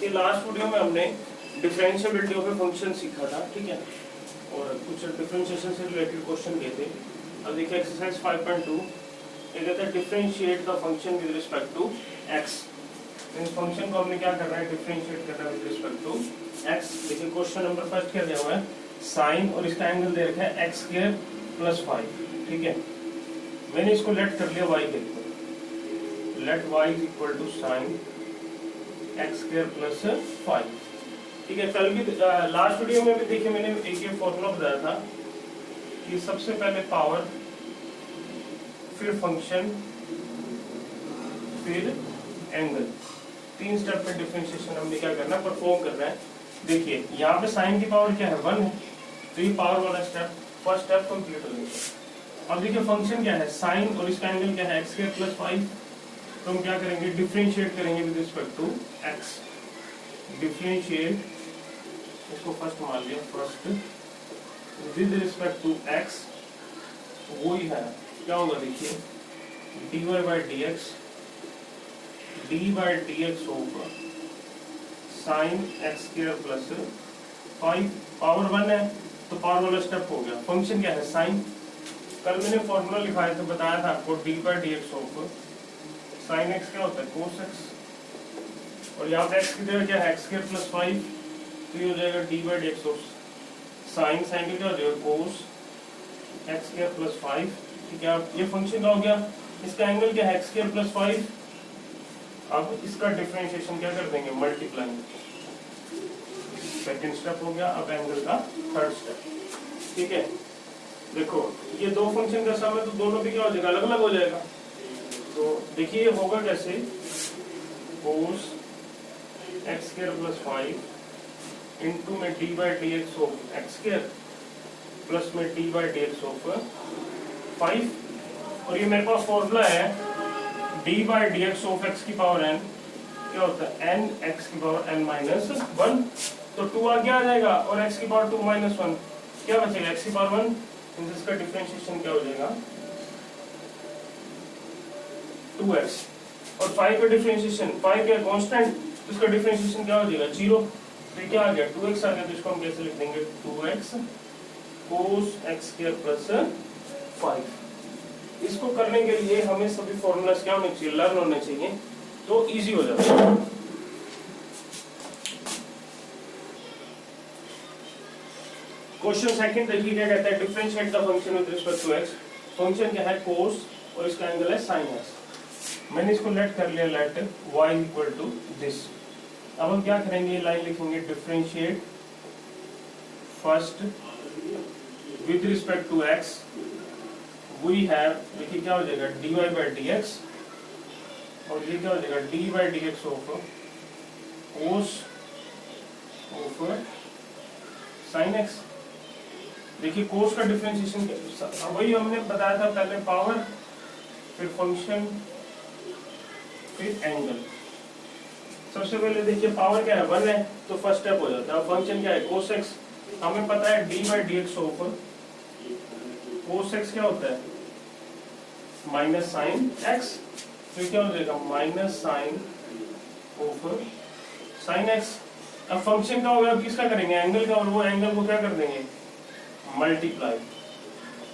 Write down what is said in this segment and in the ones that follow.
देखिए last video में हमने डिफरेंशिएबिलिटी ऑफ ए फंक्शन सीखा था, ठीक है, और कुछ डिफरेंशिएशन से रिलेटेड क्वेश्चन गए थे। अब देखिए एक्सरसाइज 5.2 ये कहता है differentiate the function with respect to X. इस फंक्शन को हमने क्या करना है, डिफरेंशिएट करना है विद रिस्पेक्ट टू एक्स। देखिए क्वेश्चन नंबर फर्स्ट क्या दिया हुआ है, साइन और इसका एंगल दे रखा है x स्क्वायर प्लस 5, ठीक है। मैंने इसको लेट कर लिया y के equal, let y is equal to sine x square plus 5, ठीक है। कल भी लास्ट वीडियो में भी देखिए मैंने एक ये फॉर्मूला बताया था कि सबसे पहले पावर, फिर फंक्शन, फिर एंगल, तीन स्टेप में डिफरेंशिएशन हमने क्या करना है, परफॉर्म करना है। देखिए यहाँ पे साइन की पावर क्या है, 1 है, तो ये पावर वाला स्टेप, फर्स्ट स्टेप कंप्लीट हो गया। अब देखिए फंक्शन क्या है, साइन और इसका एंगल क्या है, x स्क्वायर प्लस 5, तो हम क्या करेंगे, डिफरेंशिएट करेंगे with respect to x। Differentiate, इसको फर्स्ट मान लिया, first with respect to x, वो ही है क्या होगा, देखिए dy बाई dx होगा sine x square plus 5, power 1 है तो पावर वाला स्टेप हो गया। फंक्शन क्या है, साइन, कल मैंने फॉर्मूला लिखाया था, बताया था आपको, डी बाई डी एक्स होगा साइन एक्स क्या होता है, कोस एक्स, और यहाँ पे एक्स की जगह क्या है, एक्स स्क्वायर प्लस 5, तो ये हो जाएगा D by D X sine, sine की क्या हो जाएगा, कोस एक्स स्क्वायर प्लस 5, ठीक है। ये फंक्शन क्या हो गया, इसका एंगल क्या है, एक्स स्क्वायर प्लस 5। अब इसका डिफरेंशिएशन क्या कर देंगे, मल्टीप्लाई, सेकंड स्टेप हो गया। अब एंगल का थर्ड स्टेप, ठीक है। देखो ये दो फंक्शन का सम है, तो दोनों भी क्या हो जाएगा, अलग अलग हो जाएगा। तो देखिए होगा कैसे, cos x square plus 5 into में d by D x of x square plus में d by D x of 5, और ये मेरे पास फॉर्मूला है d by D x of x की पावर n क्या होता है, n x की पावर n माइनस 1, तो 2 आगे आ जाएगा और x की पावर 2 माइनस 1 क्या बचेगा, x की पावर 1, इसका डिफरेंशिएशन क्या हो जाएगा 2x, और 5 का डिफरेंशिएशन, 5 क्या कांस्टेंट, तो इसका डिफरेंशिएशन क्या हो जाएगा 0, तो क्या आ गया 2x आ गया, तो इसको हम कैसे लिख देंगे, 2x cos x square plus 5। इसको करने के लिए हमें सभी फॉर्मूलास क्या होने चाहिए, लर्न होने चाहिए, तो इजी हो जाता है। क्वेश्चन सेकंड देखिए क्या कहता है, differentiate the function with respect to x। Function क्या है, कोस, और इसका एंगल है साइन x। मैंने इसको लेट कर लिया, let y equal to this. अब हम क्या करेंगे, लाइन लिखेंगे, differentiate first with respect to x we have, देखिए क्या हो जाएगा, dy बाई डी एक्स, और ये क्या हो जाएगा, D by D x of cos of sine x. देखिए कोस का डिफरेंशिएशन वही हमने बताया था पहले, पावर, फिर फंक्शन, फिर एंगल। सबसे पहले देखिए पावर क्या है, 1 है, तो फर्स्ट स्टेप हो जाता है। फंक्शन क्या है, कोस एक्स, हमें पता है D by D x of cos x क्या होता है, माइनस साइन एक्स, तो क्या हो जाएगा, minus sine of sine X. अब फंक्शन का होगा, अब किसका करेंगे, एंगल का, और वो एंगल को क्या कर देंगे, मल्टीप्लाई,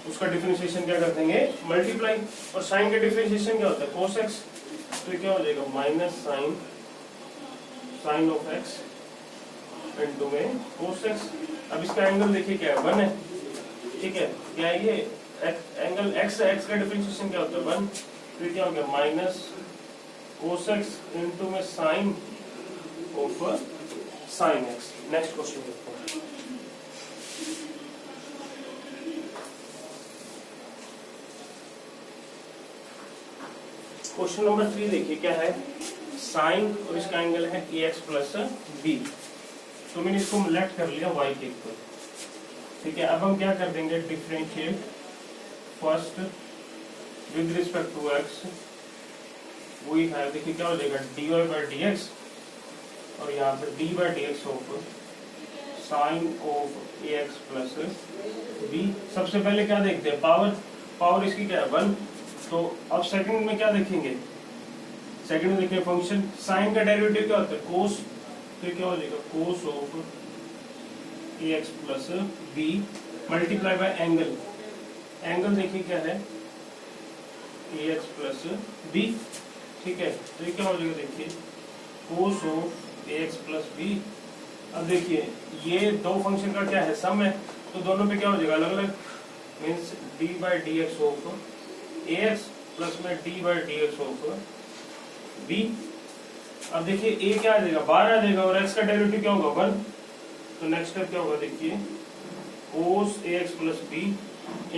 उसका डिफरेंशिएशन क्या कर देंगे, मल्टीप्लाई, और साइन का डिफरेंशिएशन क्या होता है, कोस एक्स, तो क्या हो जाएगा, minus sine sine of X into में कोस एक्स। अब इसका एंगल देखिए क्या है, 1 है, ठीक है, क्या है ये एंगल x है, x का डिफरेंशिएशन क्या होता है 1, फिर क्या हो गया, माइनस कोस एक्स इंटू में sine of sine X. Next question देखते हैं। क्वेश्चन नंबर 3 देखिए क्या है, साइन और इसका एंगल है ax प्लस b, तो मैंने इसको लेट कर लिया y के इक्वल, ठीक है। अब हम क्या कर देंगे, differentiate first with respect to x वही है, देखिए क्या हो जाएगा, dy बाई डी एक्स, और यहाँ पे d by D x of sign of ax plus b। सबसे पहले क्या देखते हैं, पावर, पावर इसकी क्या है 1, तो अब सेकंड में क्या देखेंगे, सेकंड में देखिए फंक्शन, साइन का डेरिवेटिव क्या होता है, कोस, तो क्या हो जाएगा cos of A x plus B multiply by angle. Angle देखिए क्या है ए एक्स प्लस बी, ठीक है। तो ये क्या हो जाएगा देखिए cos of A x plus B. अब देखिए ये दो फंक्शन का क्या है सम है, तो दोनों पे क्या हो जाएगा अलग अलग, means d by D x of A x plus में d by D x of b. अब देखिए ए क्या आ जाएगा 12 आ जाएगा और एक्स का डेरिवेटिव क्या होगा 1। तो नेक्स्ट स्टेप क्या होगा देखिए कोस a x plus b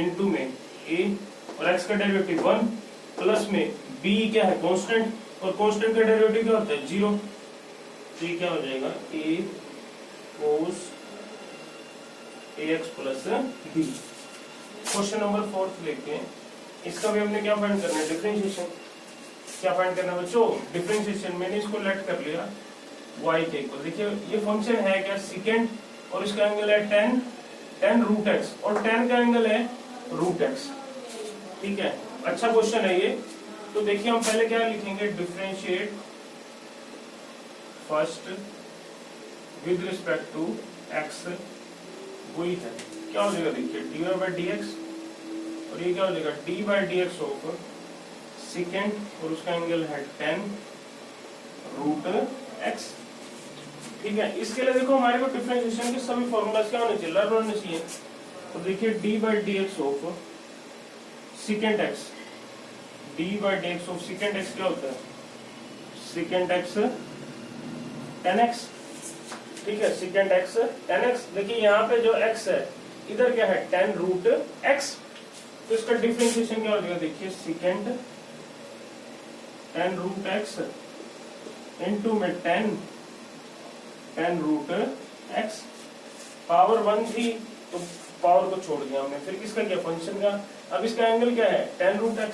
into में ए और एक्स का डेरिवेटिव 1 प्लस में बी क्या है कांस्टेंट और कांस्टेंट का डेरिवेटिव क्या होता है 0। तो ये क्या हो जाएगा a cos a x plus b. Question number 4 लेके इसका भी हमने क्या फाइंड करना है डिफरेंशिएशन। क्या फाइंड करना है बच्चों डिफरेंशिएशन। मैंने इसको लेट कर लिया y के इक्वल। देखिए ये फंक्शन है क्या सेकेंड और इसका एंगल है tan रूट एक्स और tan का एंगल है रूट एक्स, ठीक है। अच्छा क्वेश्चन है ये। तो देखिए हम पहले क्या लिखेंगे differentiate first with respect to x, वही है क्या हो जाएगा देखिए D Y by D X और ये क्या हो जाएगा D by D x of second और उसका एंगल है tan रूट एक्स, ठीक है। इसके लिए देखो हमारे को डिफरेंशिएशन के सभी फॉर्मूलाज क्या होने चाहिए लर्न होने चाहिए। तो देखिए D by D x of second x, D by D x of second x क्या होता है सेकेंड एक्स tan एक्स, ठीक है। Second x tan x. देखिए यहाँ पे जो x है इधर क्या है tan रूट x, तो इसका डिफरेंशिएशन क्या हो जाएगा देखिए second tan root x into में tan रूट x। पावर 1 थी तो पावर को छोड़ दिया हमने, फिर किसका क्या फंक्शन का। अब इसका एंगल क्या है tan रूट x,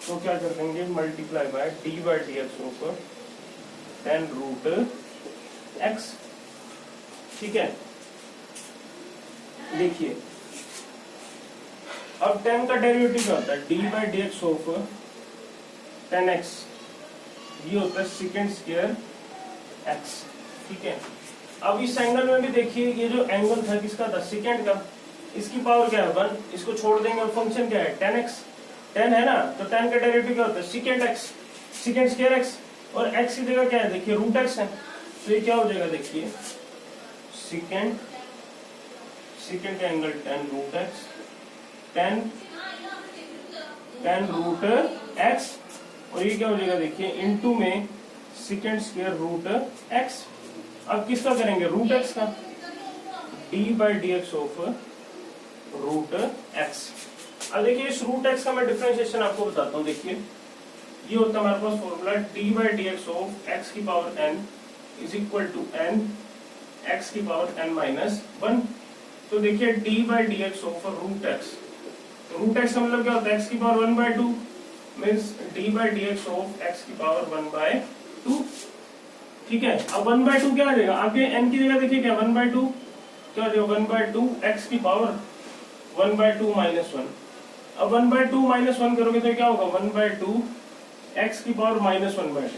तो क्या कर देंगे multiply by D by D x ऊपर tan रूट x, ठीक है। देखिए अब tan का डेरिवेटिव क्या होता है D by D x of tan x, ये होता है सेकेंड स्क्वायर x, ठीक है। अब इस एंगल में भी देखिए ये जो एंगल था किसका था सेकेंड का, इसकी पावर क्या है 1, इसको छोड़ देंगे और फंक्शन क्या है tan x, tan है ना, तो tan का डेरिवेटिव क्या होता है second x second square x और x की जगह क्या है देखिए रूट x है। तो ये क्या हो जाएगा देखिए सेकेंड का angle tan root x tan root x और ये क्या हो जाएगा देखिए इनटू में सेकेंड स्क्वायर रूट x। अब किसका करेंगे रूट x का, d by D x of root x। अब देखिए इस रूट x का मैं डिफरेंशिएशन आपको बताता हूँ। देखिए ये होता है हमारे पास formula d by D x of x की power n is equal to n x की पावर n माइनस 1। तो देखिए d by D x of root x, root x का मतलब क्या होता है x की power 1 by 2 means d by D x of x की पावर 1 बाई 2, ठीक है। अब 1 बाई 2 क्या आ जाएगा आगे n की जगह देखिए क्या 1 बाई 2 क्या हो जाएगा 1 बाई 2 x की पावर 1 बाई 2 माइनस 1। अब 1 बाई 2 माइनस 1 करोगे तो क्या होगा 1 बाई 2 x की पावर माइनस 1 बाई 2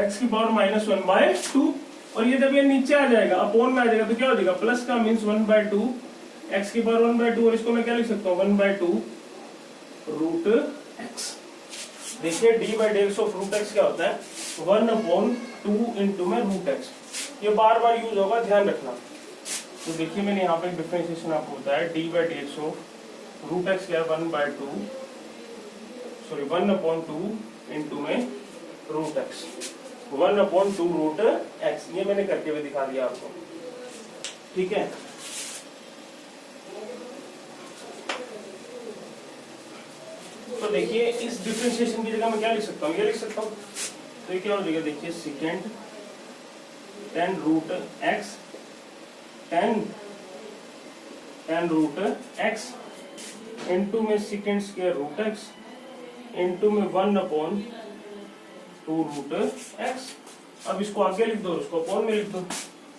x की पावर माइनस 1 बाई 2 और ये जब ये नीचे आ जाएगा अपॉन में आ जाएगा तो क्या हो जाएगा प्लस का मीन्स 1 बाई 2 x की पावर 1 बाई 2 और इसको मैं क्या लिख सकता हूँ 1 बाई 2 रूट x। देखिए d by D x of root x क्या होता है 1 अपॉन 2 इंटू में रूट x। ये बार बार यूज होगा ध्यान रखना। तो देखिए मैंने यहाँ पे डिफरेंशिएशन आपको बताया d by D x of root x क्या है 1 बाई 2 सॉरी 1 अपॉन 2 इंटू में root x 1 upon 2 root x। ये मैंने करके भी दिखा दिया आपको, ठीक है। तो देखिए इस डिफरेंशिएशन की जगह मैं क्या लिख सकता हूँ ये लिख सकता हूँ। तो ये क्या हो जाएगा देखिए second tan root x tan root x into में secant square root x into में 1 अपॉन 2 रूट x। अब इसको आगे लिख दो उसको अपॉन में लिख दो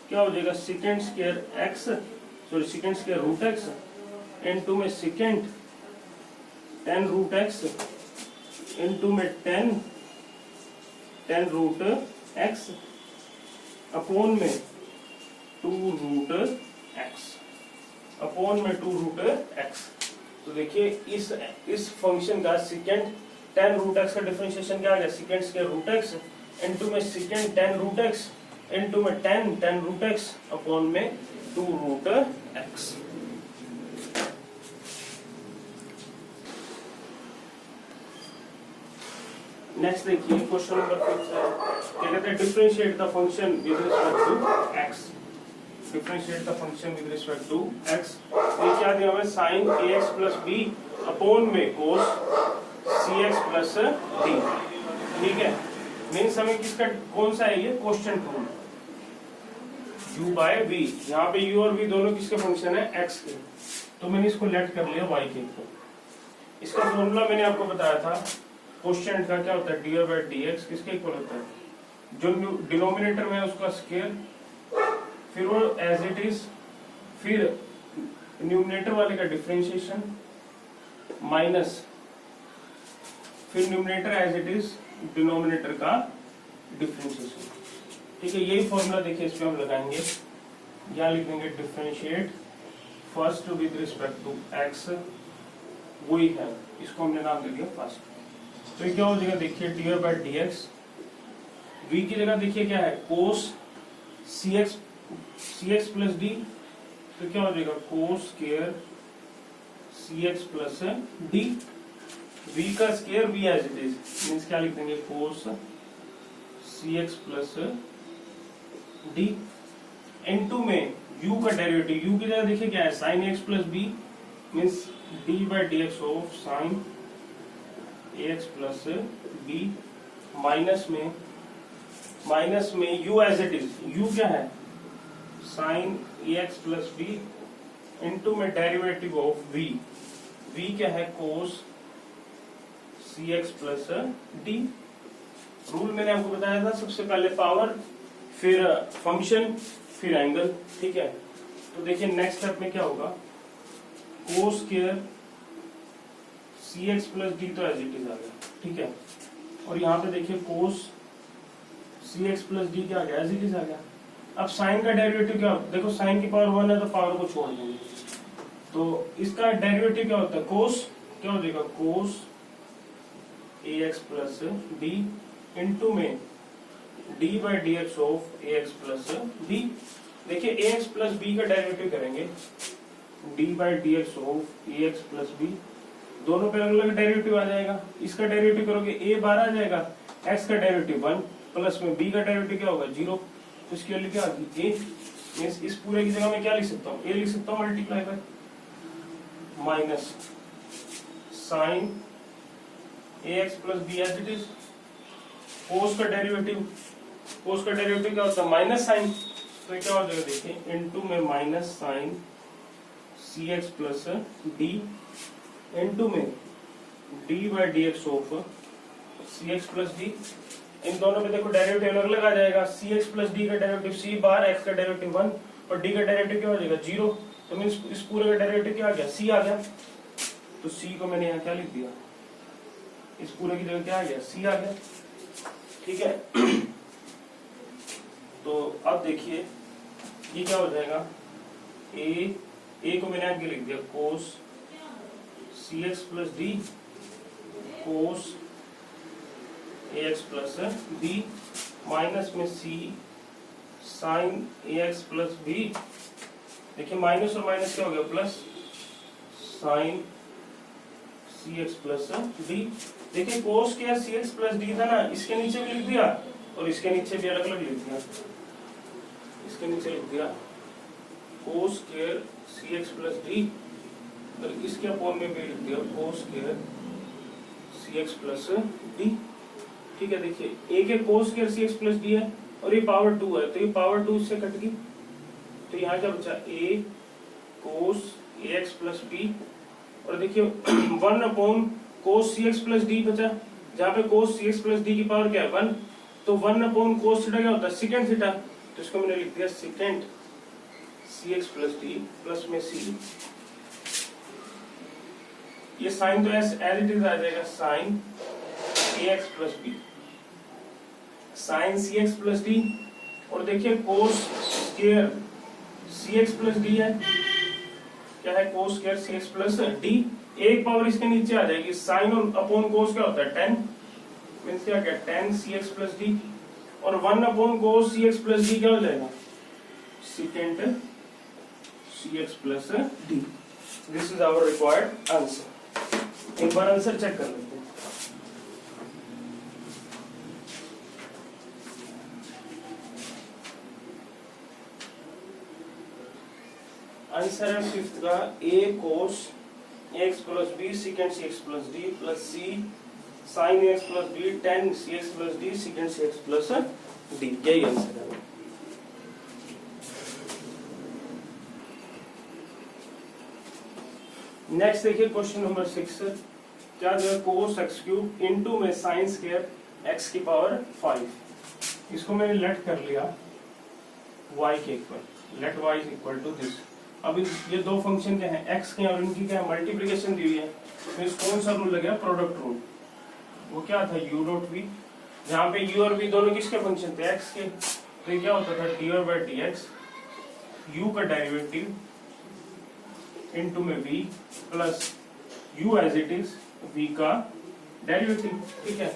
क्या हो जाएगा secant square x sorry secant square root x into में secant tan root x into में tan रूट x अपॉन में 2√x, अपॉन में 2√x। तो देखिए इस फंक्शन का सेकेंड tan√x का डिफरेंशिएशन क्या आ गया, second square root x into में सेकेंड tan√x इनटू में tan√x अपॉन में 2√x। नेक्स्ट देखिए क्वेश्चन नंबर 5 क्या कहते हैं, differentiate the function with respect to x, differentiate the function with respect to x। ये क्या दिया हुआ है, sin ax plus b upon में cos cx प्लस d, ठीक है। मीन्स हमें किसका कौन सा है ये, quotient rule, u by v, यहाँ पे u और v दोनों किसके फंक्शन है, x के। तो मैंने इसको लेट कर लिया y के। इसका फॉर्मूला मैंने आपको बताया था, क्वोशिएंट का क्या होता है, डी बाय डी एक्स किसके इक्वल होता है, जो डिनोमिनेटर में है उसका स्क्वायर, फिर वो एज इट इज, फिर न्यूमरेटर वाले का डिफरेंशिएशन माइनस, फिर numerator as it is, denominator का डिफरेंशिएशन, ठीक है। यही फॉर्मूला देखिए इस पे हम लगाएंगे, यहाँ लिख देंगे differentiate first with respect to x, वही है, इसको हमने नाम दे दिया फर्स्ट। तो ये क्या हो जाएगा, देखिए d by d x, v की जगह देखिए क्या है, cos c x plus d, तो क्या हो जाएगा cos square c x plus d, v का square v as it is, means क्या लिख देंगे cos c x plus d, into में u का डेरिवेटिव, u की जगह देखिए क्या है, sine x plus b, means d by d x of sine ax plus B, minus में u as it is, u क्या है sine ax plus b, into में डेरिवेटिव ऑफ v, v क्या है cos cx plus d. Rule मैंने आपको बताया था, सबसे पहले पावर, फिर फंक्शन, फिर एंगल, ठीक है। तो देखिए नेक्स्ट स्टेप में क्या होगा, कोस स्क्वायर cx प्लस डी तो एज इट इज आ गया, ठीक है। और यहाँ पे देखिए कोस cx प्लस डी क्या आ गया, एज इट इज आ गया। अब साइन का डेरिवेटिव क्या, देखो साइन की पावर 1 है तो पावर को छोड़ देंगे, तो इसका डेरिवेटिव क्या होता है, कोस, क्या हो जाएगा कोस ax प्लस डी, इंटू में d by D x of ax plus b। देखिए ax प्लस b का डेरिवेटिव करेंगे, d by D x of ax plus b, दोनों पे अलग अलग डेरिवेटिव आ जाएगा। इसका डेरिवेटिव करोगे a बार आ जाएगा, x का डेरिवेटिव 1, प्लस में b का डेरिवेटिव क्या होगा 0, तो इसकी वैल्यू क्या आएगी a। मींस इस पूरे की जगह मैं क्या लिख सकता हूँ, a लिख सकता हूँ multiply by minus sine ax plus b as it is, cos का डेरिवेटिव क्या होता है माइनस साइन, तो क्या हो जाएगा देखिए इनटू में minus sine cx plus d, into में d by D x of cx plus d। इन दोनों में देखो डेरिवेटिव अलग अलग आ जाएगा, cx प्लस d का डेरिवेटिव c बार, x का डेरिवेटिव 1 और d का डेरिवेटिव क्या हो जाएगा 0, तो मींस इस पूरे का डेरिवेटिव क्या आ गया c आ गया, तो c को मैंने यहाँ क्या लिख दिया, इस पूरे की जगह क्या आ गया c आ गया, ठीक है। तो अब देखिए ये क्या हो जाएगा, a को मैंने आगे लिख दिया cos cx plus d, cos ax plus b, minus में c sine ax plus b, देखिए माइनस और माइनस क्या हो गया plus, sine cx plus d। देखिए कोस क्या cx प्लस d था ना, इसके नीचे भी लिख दिया और इसके नीचे भी अलग अलग लिख दिया, इसके नीचे लिख दिया कोस स्क्वायर cx प्लस d, और इसके अपॉन में भी लिख दिया कोस स्क्वायर cx प्लस d, ठीक है। देखिए एक है cos square cx plus d है और ये पावर 2 है, तो ये पावर 2 इससे कट गई, तो यहाँ क्या बचा a cos ax plus b, और देखिए 1 upon cos cx plus d बचा, जहाँ पे कोस cx प्लस d की पावर क्या है 1, तो 1 अपॉन कोस थीटा क्या होता है सेकंड थीटा, तो इसको मैंने लिख दिया second cx plus d plus में c, ये साइन तो एज इट इज आ जाएगा sine ax plus b, sine cx plus d और देखिए cos square cx plus d है, क्या है cos square cx plus d, एक पावर इसके नीचे आ जाएगी, साइन और अपॉन कोस क्या होता है 10, मींस क्या क्या 10 cx प्लस डी, और 1 upon cos cx plus d क्या हो जाएगा second cx plus d. This is our required answer. एक बार आंसर चेक कर लेते हैं। आंसर है फिफ्थ का a cos x plus b second cx plus d plus c sin x plus b 10 cx plus d second cx plus d, यही answer है। Next देखिए क्वेश्चन नंबर 6, क्या जो है cos x क्यूब इंटू में sin square x की power 5, इसको मैंने लेट कर लिया y के equal, let y is equal to this. अब ये दो फंक्शन क्या है x के और इनकी क्या है मल्टीप्लिकेशन दी हुई है, तो इस कौन सा रूल लगेगा प्रोडक्ट रूल, वो क्या था u डॉट v, जहाँ पे u और v दोनों किसके फंक्शन थे x के, तो ये क्या होता था dy बाई dx u का डेरिवेटिव इनटू में v plus u as it is v का डेरिवेटिव, ठीक है।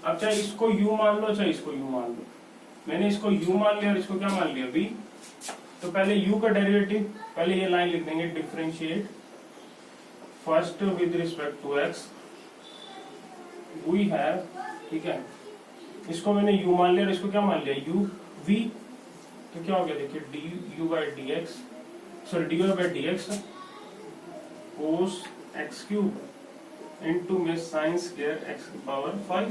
अब चाहे इसको u मान लो चाहे इसको u मान लो, मैंने इसको u मान लिया और इसको क्या मान लिया v, तो पहले u का डेरिवेटिव, पहले ये लाइन लिख देंगे differentiate first with respect to x we have, ठीक है, इसको मैंने u मान लिया और इसको क्या मान लिया u v, तो क्या हो गया देखिए du by dx, sorry dy by dx cos x cube into में sin स्क्वायर x की पावर 5,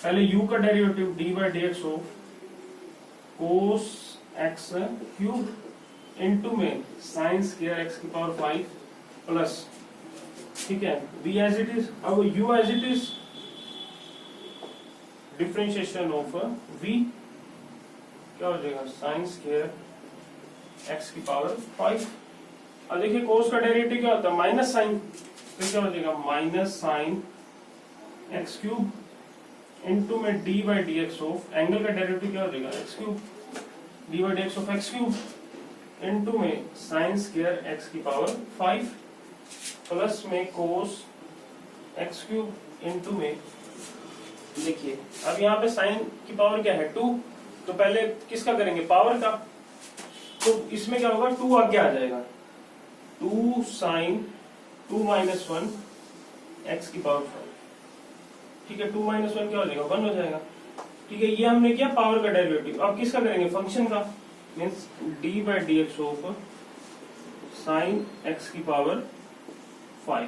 पहले u का derivative d by dx of cos x cube into में sin स्क्वायर x की पावर 5 प्लस, ठीक है, v एज इट इज, अब u as it is differentiation of v क्या हो जाएगा sin स्क्वायर x की पावर 5। अब देखिए cos का डेरिवेटिव क्या होता है माइनस साइन, तो क्या हो जाएगा minus sine x cube into में d by dx of angle का डेरिवेटिव क्या हो जाएगा x cube d by dx of x cube into में sin स्क्वायर x की पावर 5 प्लस में cos x क्यूब इनटू में, देखिए अब यहाँ पे sin की पावर क्या है 2, तो पहले किसका करेंगे पावर का, तो इसमें क्या होगा 2 आगे आ जाएगा, 2 sin 2 माइनस 1 x की पावर 5, ठीक है, 2 माइनस 1 क्या हो जाएगा 1 हो जाएगा, ठीक है। ये हमने किया पावर का डेरिवेटिव, अब किसका करेंगे फंक्शन का, means d by dx of sin x की पावर 5,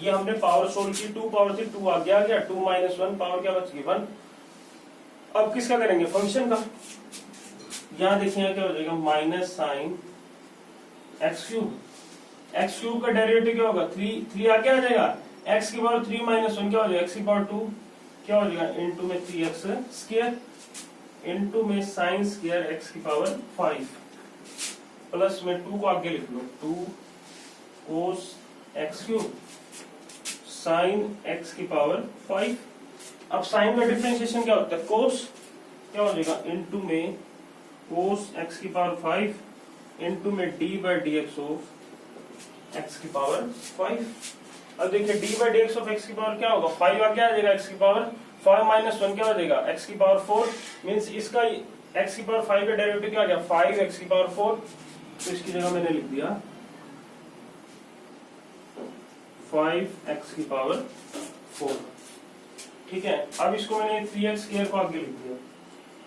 ये हमने पावर सोल्व की, 2 पावर थी 2 आगे आ गया, 2 माइनस 1 पावर क्या बच गई 1। अब किसका करेंगे फंक्शन का, यहाँ देखिए क्या हो जाएगा माइनस साइन एक्स क्यूब का डेरिवेटिव क्या होगा 3 आगे आ जाएगा, x की पावर 3 माइनस 1 क्या हो जाएगा x की पावर 2 क्या हो जाएगा इनटू में 3x स्क्वायर इनटू में साइन स्क्वायर x की पावर 5 प्लस में 2 को आगे लिख लो 2 cos x cube sign x की पावर 5। अब साइन का डिफरेंशिएशन क्या होता है cos क्या हो जाएगा इनटू में cos x की पावर 5 इनटू में d by dx of x की पावर 5। अब देखिए d by dx of x की पावर क्या होगा 5 आगे आ जाएगा, x की पावर 5 माइनस 1 क्या हो जाएगा x की पावर 4, मींस इसका x की पावर 5 का डेरिवेटिव क्या आ गया 5x की पावर 4, तो इसकी जगह मैंने लिख दिया 5x की पावर 4, ठीक है। अब इसको मैंने 3x स्क्वायर को आगे लिख दिया,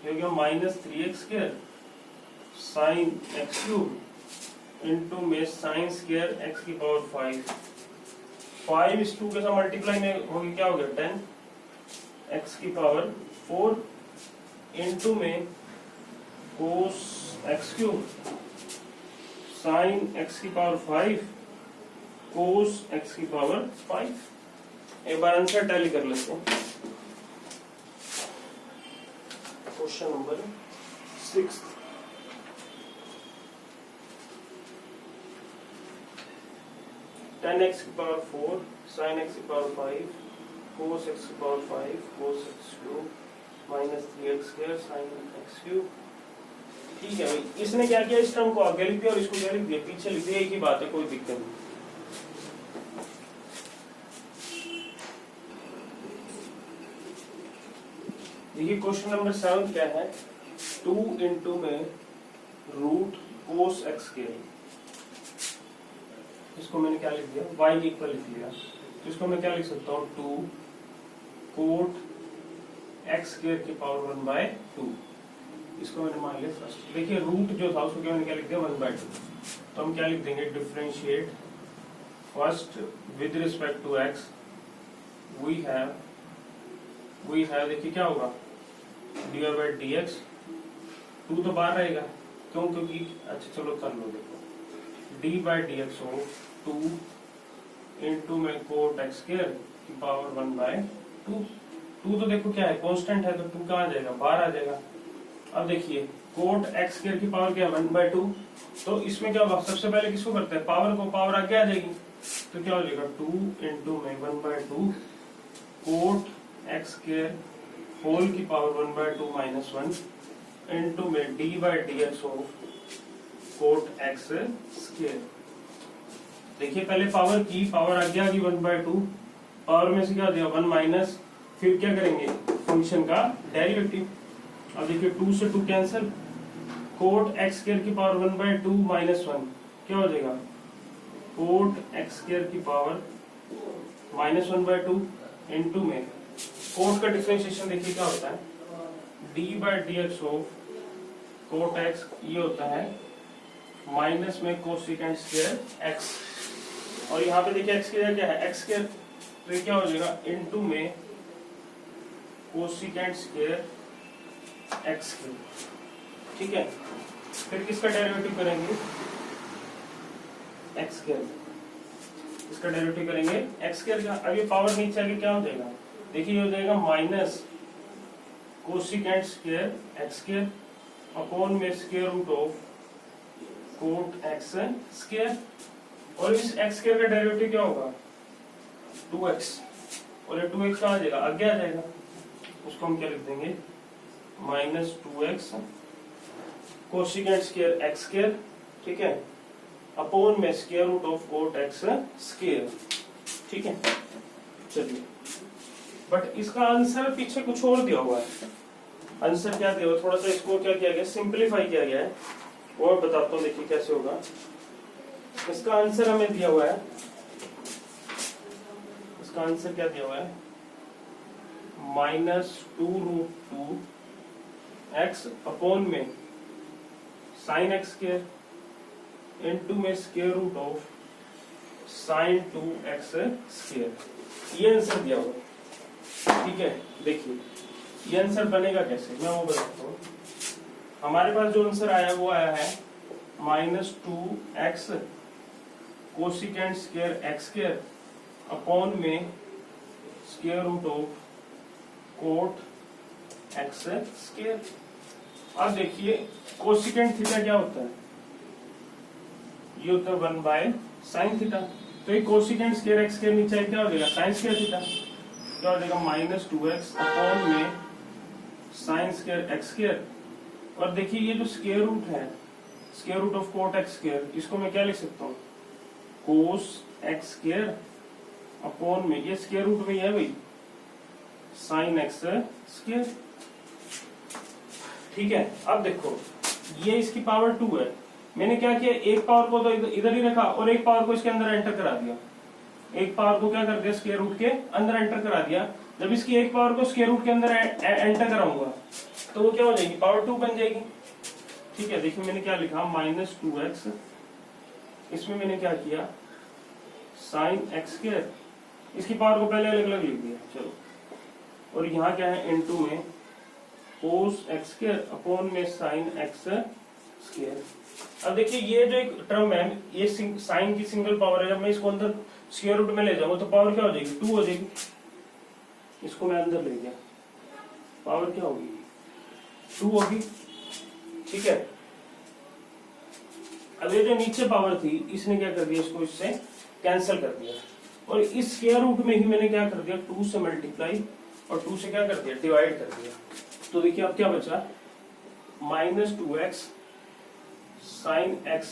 ये हो गया minus 3x square sine x cube into में साइन स्क्वायर x की पावर 5 इस 2 के साथ मल्टीप्लाई में होगी क्या हो गया 10 x की पावर 4 इनटू में cos x cube sign x की पावर 5 cos x की पावर 5। एक बार आंसर टैली कर लेते हैं। क्वेश्चन नंबर 6, tan x की पावर 4 sin x की पावर 5 cos x की power 5 cos x cube -3x² sin x³। ठीक है भाई, इसने क्या किया, इस टर्म को आगे लिख दिया और इसको क्या लिख दिया, पीछे लिख दिया, एक ही बात है, कोई दिक्कत नहीं। देखिए क्वेश्चन नंबर 7 क्या है, 2 इंटू में रूट कोस x²। इसको मैंने क्या लिख दिया, y इक्वल लिख लिया, तो इसको मैं क्या लिख सकता हूँ, 2 कोट x² की पावर 1/2। इसको मैंने मान लिया फर्स्ट। देखिए रूट जो था उसको मैंने क्या लिख दिया, 1/2। तो हम क्या लिख देंगे, differentiate first with respect to x we have देखिए क्या होगा, dy/dx। 2 तो बाहर रहेगा, क्यों, क्योंकि अच्छा चलो कर लो, देखो d/dx हो 2 इंटू में कोट x² की पावर 1/2। 2 तो देखो क्या है, कांस्टेंट है, तो 2 कहाँ आ जाएगा, बाहर आ जाएगा। अब देखिए कोट x² की पावर क्या है, 1/2। तो इसमें क्या होगा, सबसे पहले किसको करते हैं, पावर को, पावर आगे आ जाएगी, तो क्या हो जाएगा 2 इंटू में 1/2 कोट x² होल की पावर 1/2 माइनस 1 इंटू में d/dx ऑफ कोट x²। देखिए पहले पावर की, पावर आगे आ गई 1/2, पावर में से क्या दिया 1 माइनस, फिर क्या करेंगे, फंक्शन का डेरिवेटिव। अब देखिए 2 से 2 कैंसिल, कोट x² की पावर 1/2 माइनस 1 क्या हो जाएगा, कोट x² की पावर माइनस 1/2 इंटू में कोट का डिफरेंशिएशन देखिए क्या होता है, d/dx ऑफ कोट x, ये होता है माइनस में कोसेकेंट स्क्वायर x, और यहाँ पे देखिए x की जगह क्या है, x², तो ये क्या हो जाएगा इंटू में कोसेकेंट स्क्वायर x²। ठीक है, फिर किसका डेरिवेटिव करेंगे, x², इसका डेरिवेटिव करेंगे x² का। अब ये पावर नीचे आके क्या हो जाएगा, देखिए ये हो जाएगा minus cosecant square x² upon में square root of cot x², और इस x² का डेरिवेटिव क्या होगा 2x, और ये 2x कहाँ आ जाएगा, आगे आ जाएगा, उसको हम क्या लिख देंगे, minus 2x cosecant square x², ठीक है, अपॉन में square root of cot x²। ठीक है, चलिए, बट इसका आंसर पीछे कुछ और दिया हुआ है। आंसर क्या दिया हुआ, थोड़ा सा इसको क्या किया गया, सिंपलीफाई किया गया है, और बताता हूँ देखिए कैसे होगा। इसका आंसर हमें दिया हुआ है, इसका आंसर क्या दिया हुआ है, -2√2 x अपॉन में साइन x² इंटू में square root of sine 2x², ये आंसर दिया हुआ है। ठीक है, देखिए ये आंसर बनेगा कैसे, मैं वो बताता हूँ। हमारे पास जो आंसर आया वो आया है -2x cosecant square x² upon में square root of cot x²। अब देखिए कोसेकेंट थीटा क्या होता है, ये होता है 1/sin थीटा, तो ये कोसेकेंट स्क्वायर x² नीचे क्या हो जाएगा, साइन स्क्वायर थीटा, क्या हो जाएगा -2x अपॉन में साइन स्क्वायर x²। और देखिए ये जो स्क्वायर रूट है, square root of cot x², इसको मैं क्या लिख सकता हूँ, कोस x² अपॉन में, ये स्क्वायर रूट में है भाई, साइन x²। ठीक है, अब देखो ये इसकी पावर 2 है, मैंने क्या किया, एक पावर को तो इधर ही रखा और एक पावर को इसके अंदर एंटर करा दिया, एक पावर को क्या कर दिया, स्क्वायर रूट के अंदर एंटर करा दिया। जब इसकी एक पावर को स्क्वायर रूट के अंदर एंटर कराऊंगा तो वो क्या हो जाएगी, पावर 2 बन जाएगी। ठीक है, देखिए मैंने क्या लिखा, -2x, इसमें मैंने क्या किया, साइन x², इसकी पावर को पहले अलग अलग लिख दिया, चलो, और यहाँ क्या है, इनटू में कोस x² अपॉन में साइन x²। अब देखिए ये जो एक टर्म है, ये साइन की सिंगल पावर है, जब मैं इसको अंदर स्क्वायर रूट में ले जाऊंगा तो पावर क्या हो जाएगी, 2 हो जाएगी। इसको मैं अंदर ले गया, पावर क्या होगी, 2 होगी। ठीक है, अब ये जो नीचे पावर थी, इसने क्या कर दिया, इसको इससे कैंसिल कर दिया, और इस स्क्वायर रूट में ही मैंने क्या कर दिया, 2 से मल्टीप्लाई और 2 से क्या कर दिया, डिवाइड कर दिया। तो देखिए अब क्या बचा, -2x sin x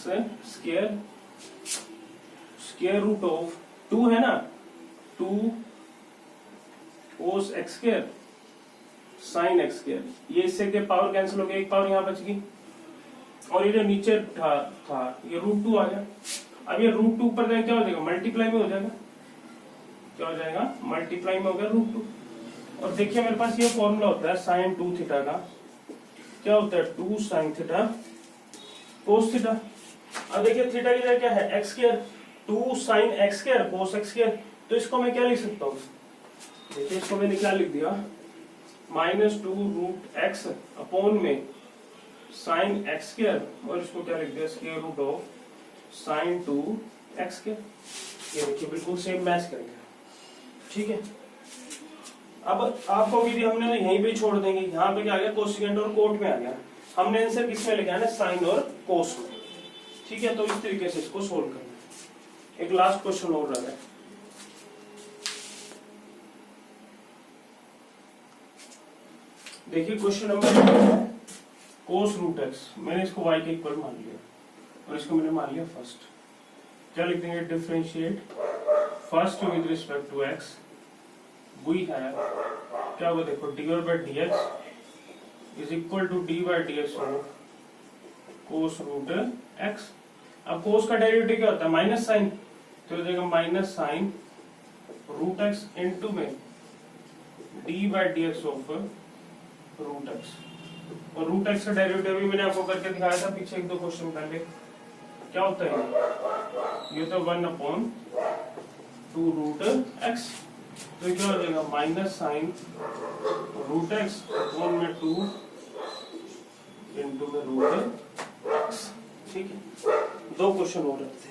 square square root of 2 है ना, 2 cos x square sin x square, ये इससे के पावर कैंसिल हो गया, एक पावर यहाँ बच गई, और ये जो नीचे था ये √2 आ गया। अब ये √2 ऊपर जाएगा क्या हो जाएगा, मल्टीप्लाई में हो जाएगा, क्या हो जाएगा, मल्टीप्लाई में हो गया √2। और देखिए मेरे पास ये फॉर्मूला होता है sin 2 थीटा का, क्या होता है 2 sin थीटा cos थीटा। अब देखिए थीटा की जगह क्या है x square, 2 sin x square cos x square, तो इसको मैं क्या लिख सकता हूँ, देखिए इसको मैंने क्या लिख दिया, -2 √x अपॉन में sin x स्क्वायर, और इसको क्या लिख दिया square root of sin 2x square. ये देखिए बिल्कुल सेम मैच करेंगे, ठीक है। अब आपको भी हमने यहीं पे छोड़ देंगे, यहाँ पे क्या आ गया कोसेकेंट और कोट में आ गया, हमने आंसर किसमें लिखा है ना, साइन और कोस में, ठीक है। तो इस तरीके से इसको सोल्व करना है। एक लास्ट क्वेश्चन और रहा है, देखिए क्वेश्चन नंबर कोस रूट एक्स, मैंने इसको y के इक्वल मान लिया और इसको मैंने मान लिया फर्स्ट, क्या लिख देंगे, differentiate first with respect to x, we है क्या होगा देखो, d/dx is equal to d/dx of cos root x। अब कोस का डेरिवेटिव क्या होता है, माइनस साइन, तो हो जाएगा minus sine root x into में d/dx ऑफ रूट x, और रूट x का डेरिवेटिव भी मैंने आपको करके दिखाया था पीछे 1-2 क्वेश्चन पहले, क्या होता है ये तो 1/2 रूट x, तो क्या हो जाएगा minus sine root x upon में 2 इंटू में रूट x, ठीक है। 2 क्वेश्चन हो रहे थे।